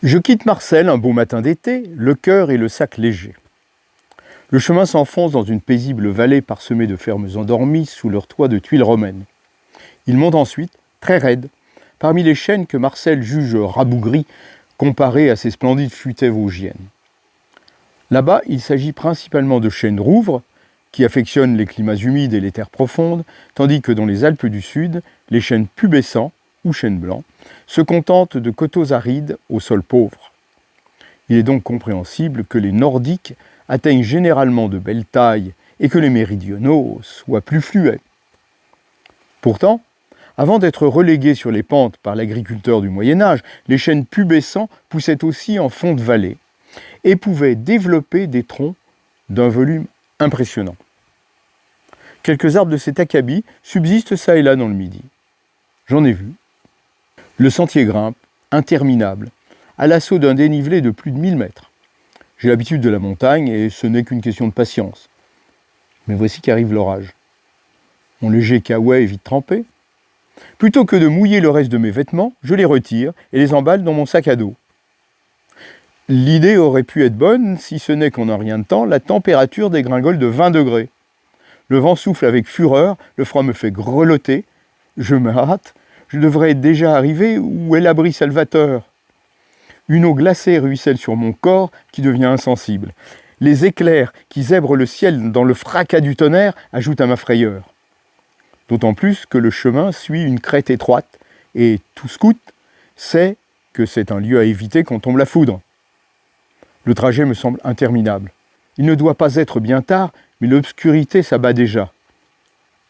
Je quitte Marcel un beau matin d'été, le cœur et le sac léger. Le chemin s'enfonce dans une paisible vallée parsemée de fermes endormies sous leur toit de tuiles romaines. Il monte ensuite, très raide, parmi les chênes que Marcel juge rabougris comparés à ces splendides futaies vosgiennes. Là-bas, il s'agit principalement de chênes rouvres, qui affectionnent les climats humides et les terres profondes, tandis que dans les Alpes du Sud, les chênes pubescents, ou chênes blancs, se contentent de coteaux arides au sol pauvre. Il est donc compréhensible que les nordiques atteignent généralement de belles tailles et que les méridionaux soient plus fluets. Pourtant, avant d'être relégués sur les pentes par l'agriculteur du Moyen-Âge, les chênes pubescents poussaient aussi en fond de vallée et pouvaient développer des troncs d'un volume impressionnant. Quelques arbres de cet acabit subsistent çà et là dans le Midi. J'en ai vu. Le sentier grimpe, interminable, à l'assaut d'un dénivelé de plus de 1000 mètres. J'ai l'habitude de la montagne et ce n'est qu'une question de patience. Mais voici qu'arrive l'orage. Mon léger caouet est vite trempé. Plutôt que de mouiller le reste de mes vêtements, je les retire et les emballe dans mon sac à dos. L'idée aurait pu être bonne si ce n'est qu'en un rien de temps, la température dégringole de 20 degrés. Le vent souffle avec fureur, le froid me fait grelotter. Je me hâte, je devrais être déjà arrivé où est l'abri salvateur. Une eau glacée ruisselle sur mon corps qui devient insensible. Les éclairs qui zèbrent le ciel dans le fracas du tonnerre ajoutent à ma frayeur. D'autant plus que le chemin suit une crête étroite et tout scout sait que c'est un lieu à éviter quand tombe la foudre. Le trajet me semble interminable. Il ne doit pas être bien tard, mais l'obscurité s'abat déjà.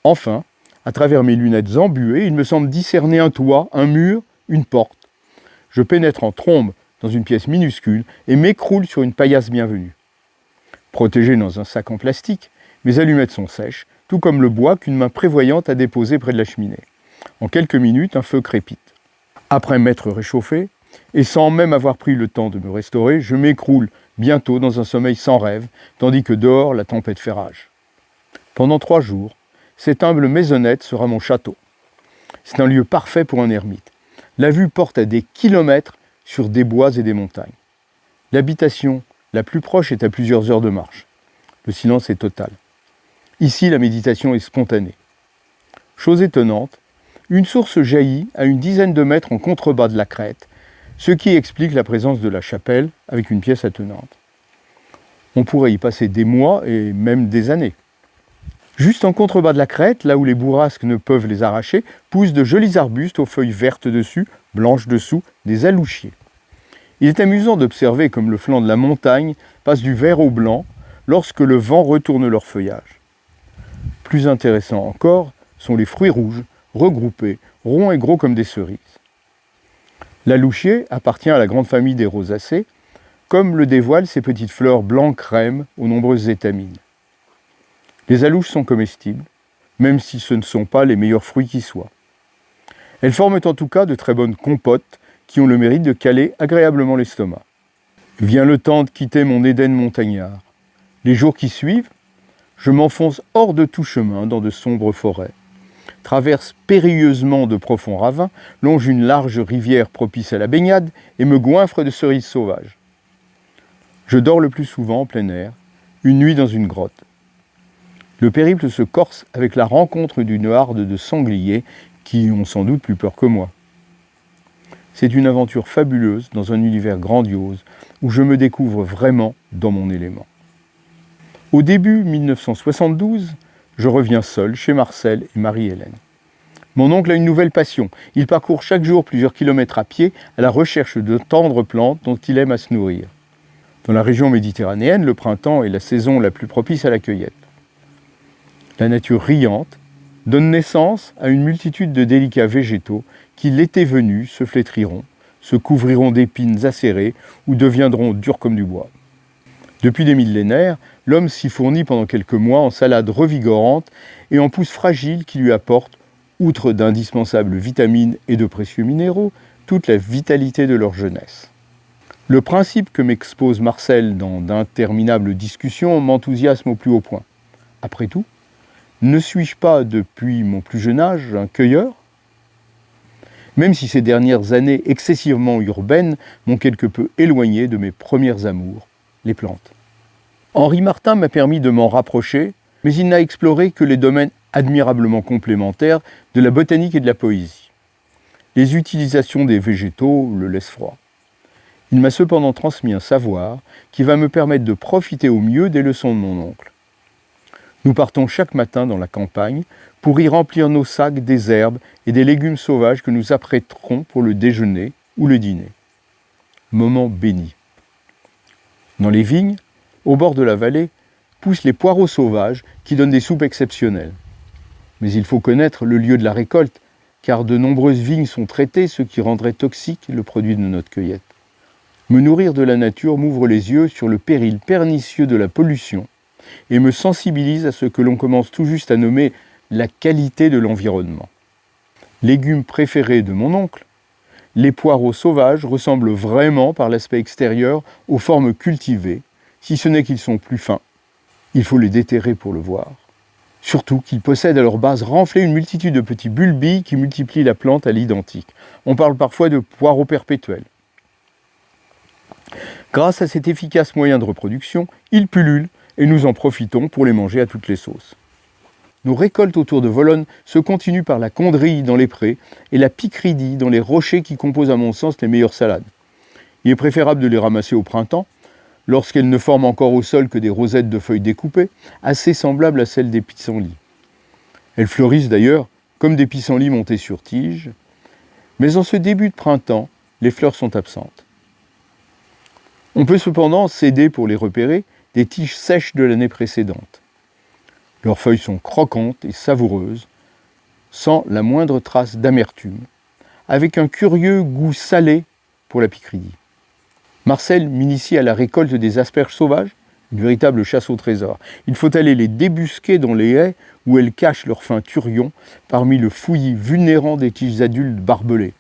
Enfin, à travers mes lunettes embuées, il me semble discerner un toit, un mur, une porte. Je pénètre en trombe dans une pièce minuscule et m'écroule sur une paillasse bienvenue. Protégé dans un sac en plastique, mes allumettes sont sèches, tout comme le bois qu'une main prévoyante a déposé près de la cheminée. En quelques minutes, un feu crépite. Après m'être réchauffé, et sans même avoir pris le temps de me restaurer, je m'écroule bientôt dans un sommeil sans rêve, tandis que dehors la tempête fait rage. Pendant 3 jours, cette humble maisonnette sera mon château. C'est un lieu parfait pour un ermite. La vue porte à des kilomètres sur des bois et des montagnes. L'habitation la plus proche est à plusieurs heures de marche. Le silence est total. Ici, la méditation est spontanée. Chose étonnante, une source jaillit à une dizaine de mètres en contrebas de la crête, ce qui explique la présence de la chapelle avec une pièce attenante. On pourrait y passer des mois et même des années. Juste en contrebas de la crête, là où les bourrasques ne peuvent les arracher, poussent de jolis arbustes aux feuilles vertes dessus, blanches dessous, des alouchiers. Il est amusant d'observer comme le flanc de la montagne passe du vert au blanc lorsque le vent retourne leur feuillage. Plus intéressant encore sont les fruits rouges, regroupés, ronds et gros comme des cerises. L'alouchier appartient à la grande famille des rosacées, comme le dévoilent ces petites fleurs blanc-crème aux nombreuses étamines. Les alouches sont comestibles, même si ce ne sont pas les meilleurs fruits qui soient. Elles forment en tout cas de très bonnes compotes qui ont le mérite de caler agréablement l'estomac. Vient le temps de quitter mon Éden montagnard. Les jours qui suivent, je m'enfonce hors de tout chemin dans de sombres forêts, traverse périlleusement de profonds ravins, longe une large rivière propice à la baignade et me goinfre de cerises sauvages. Je dors le plus souvent en plein air, une nuit dans une grotte. Le périple se corse avec la rencontre d'une harde de sangliers qui ont sans doute plus peur que moi. C'est une aventure fabuleuse dans un univers grandiose où je me découvre vraiment dans mon élément. Au début 1972, je reviens seul chez Marcel et Marie-Hélène. Mon oncle a une nouvelle passion. Il parcourt chaque jour plusieurs kilomètres à pied à la recherche de tendres plantes dont il aime à se nourrir. Dans la région méditerranéenne, le printemps est la saison la plus propice à la cueillette. La nature riante donne naissance à une multitude de délicats végétaux qui, l'été venu, se flétriront, se couvriront d'épines acérées ou deviendront durs comme du bois. Depuis des millénaires, l'homme s'y fournit pendant quelques mois en salades revigorantes et en pousses fragiles qui lui apportent, outre d'indispensables vitamines et de précieux minéraux, toute la vitalité de leur jeunesse. Le principe que m'expose Marcel dans d'interminables discussions m'enthousiasme au plus haut point. Après tout, ne suis-je pas, depuis mon plus jeune âge, un cueilleur ? même si ces dernières années excessivement urbaines m'ont quelque peu éloigné de mes premières amours, les plantes. Henri Martin m'a permis de m'en rapprocher, mais il n'a exploré que les domaines admirablement complémentaires de la botanique et de la poésie. Les utilisations des végétaux le laissent froid. Il m'a cependant transmis un savoir qui va me permettre de profiter au mieux des leçons de mon oncle. Nous partons chaque matin dans la campagne pour y remplir nos sacs des herbes et des légumes sauvages que nous apprêterons pour le déjeuner ou le dîner. Moment béni. Dans les vignes, au bord de la vallée, poussent les poireaux sauvages qui donnent des soupes exceptionnelles. Mais il faut connaître le lieu de la récolte, car de nombreuses vignes sont traitées, ce qui rendrait toxique le produit de notre cueillette. Me nourrir de la nature m'ouvre les yeux sur le péril pernicieux de la pollution et me sensibilise à ce que l'on commence tout juste à nommer la qualité de l'environnement. Légumes préférés de mon oncle, les poireaux sauvages ressemblent vraiment par l'aspect extérieur aux formes cultivées, si ce n'est qu'ils sont plus fins. Il faut les déterrer pour le voir. Surtout qu'ils possèdent à leur base renflée une multitude de petits bulbilles qui multiplient la plante à l'identique. On parle parfois de poireaux perpétuels. Grâce à cet efficace moyen de reproduction, ils pullulent et nous en profitons pour les manger à toutes les sauces. Nos récoltes autour de Volonne se continuent par la condrille dans les prés et la picridie dans les rochers qui composent à mon sens les meilleures salades. Il est préférable de les ramasser au printemps, lorsqu'elles ne forment encore au sol que des rosettes de feuilles découpées, assez semblables à celles des pissenlits. Elles fleurissent d'ailleurs comme des pissenlits montés sur tige, mais en ce début de printemps, les fleurs sont absentes. On peut cependant céder pour les repérer des tiges sèches de l'année précédente. Leurs feuilles sont croquantes et savoureuses, sans la moindre trace d'amertume, avec un curieux goût salé pour la picridie. Marcel m'initie à la récolte des asperges sauvages, une véritable chasse au trésor. Il faut aller les débusquer dans les haies où elles cachent leur fin turion parmi le fouillis vulnérant des tiges adultes barbelées.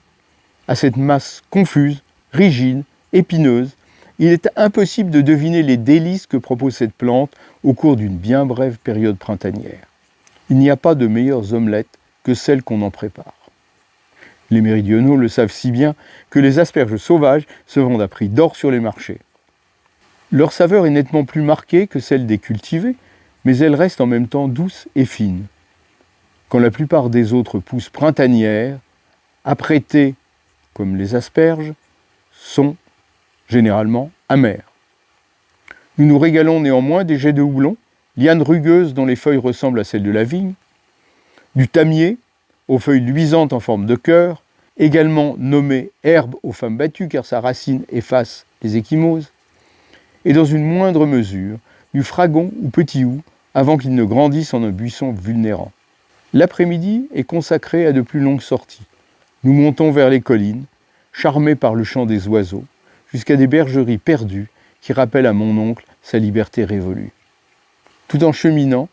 À cette masse confuse, rigide, épineuse, il est impossible de deviner les délices que propose cette plante au cours d'une bien brève période printanière. Il n'y a pas de meilleures omelettes que celles qu'on en prépare. Les méridionaux le savent si bien que les asperges sauvages se vendent à prix d'or sur les marchés. Leur saveur est nettement plus marquée que celle des cultivées, mais elle reste en même temps douce et fine. Quand la plupart des autres pousses printanières, apprêtées comme les asperges, sont généralement amères. Nous nous régalons néanmoins des jets de houblon, lianes rugueuses dont les feuilles ressemblent à celles de la vigne, du tamier, aux feuilles luisantes en forme de cœur, également nommé herbe aux femmes battues car sa racine efface les ecchymoses, et dans une moindre mesure, du fragon ou petit houx avant qu'il ne grandisse en un buisson vulnérant. L'après-midi est consacré à de plus longues sorties. Nous montons vers les collines, charmés par le chant des oiseaux, jusqu'à des bergeries perdues qui rappellent à mon oncle sa liberté révolue. Tout en cheminant,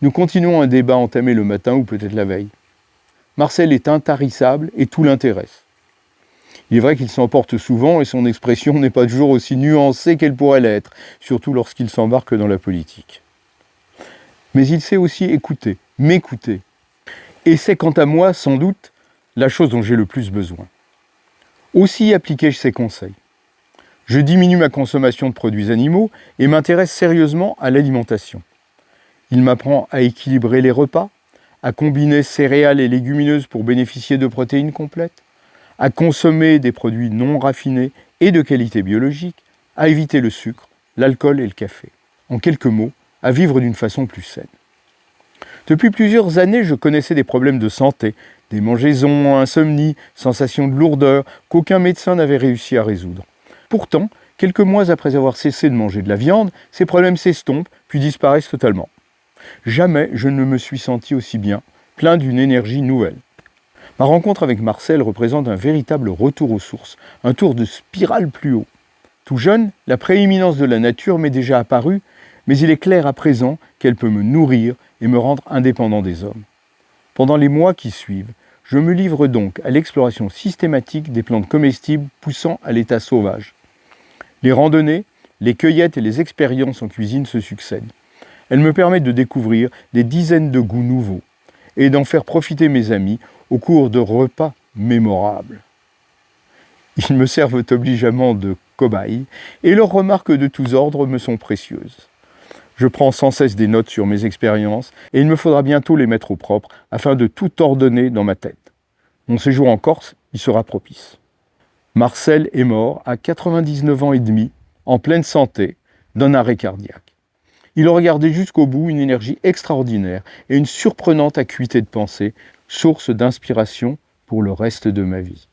nous continuons un débat entamé le matin ou peut-être la veille. Marcel est intarissable et tout l'intéresse. Il est vrai qu'il s'emporte souvent et son expression n'est pas toujours aussi nuancée qu'elle pourrait l'être, surtout lorsqu'il s'embarque dans la politique. Mais il sait aussi écouter, m'écouter. Et c'est quant à moi, sans doute, la chose dont j'ai le plus besoin. Aussi appliquai-je ses conseils. Je diminue ma consommation de produits animaux et m'intéresse sérieusement à l'alimentation. Il m'apprend à équilibrer les repas, à combiner céréales et légumineuses pour bénéficier de protéines complètes, à consommer des produits non raffinés et de qualité biologique, à éviter le sucre, l'alcool et le café. En quelques mots, à vivre d'une façon plus saine. Depuis plusieurs années, je connaissais des problèmes de santé, des mangeaisons, insomnie, sensations de lourdeur qu'aucun médecin n'avait réussi à résoudre. Pourtant, quelques mois après avoir cessé de manger de la viande, ces problèmes s'estompent puis disparaissent totalement. Jamais je ne me suis senti aussi bien, plein d'une énergie nouvelle. Ma rencontre avec Marcel représente un véritable retour aux sources, un tour de spirale plus haut. Tout jeune, la prééminence de la nature m'est déjà apparue, mais il est clair à présent qu'elle peut me nourrir et me rendre indépendant des hommes. Pendant les mois qui suivent, je me livre donc à l'exploration systématique des plantes comestibles poussant à l'état sauvage. Les randonnées, les cueillettes et les expériences en cuisine se succèdent. Elles me permettent de découvrir des dizaines de goûts nouveaux et d'en faire profiter mes amis au cours de repas mémorables. Ils me servent obligeamment de cobaye, et leurs remarques de tous ordres me sont précieuses. Je prends sans cesse des notes sur mes expériences, et il me faudra bientôt les mettre au propre, afin de tout ordonner dans ma tête. Mon séjour en Corse y sera propice. Marcel est mort à 99 ans et demi, en pleine santé, d'un arrêt cardiaque. Il a regardé jusqu'au bout une énergie extraordinaire et une surprenante acuité de pensée, source d'inspiration pour le reste de ma vie.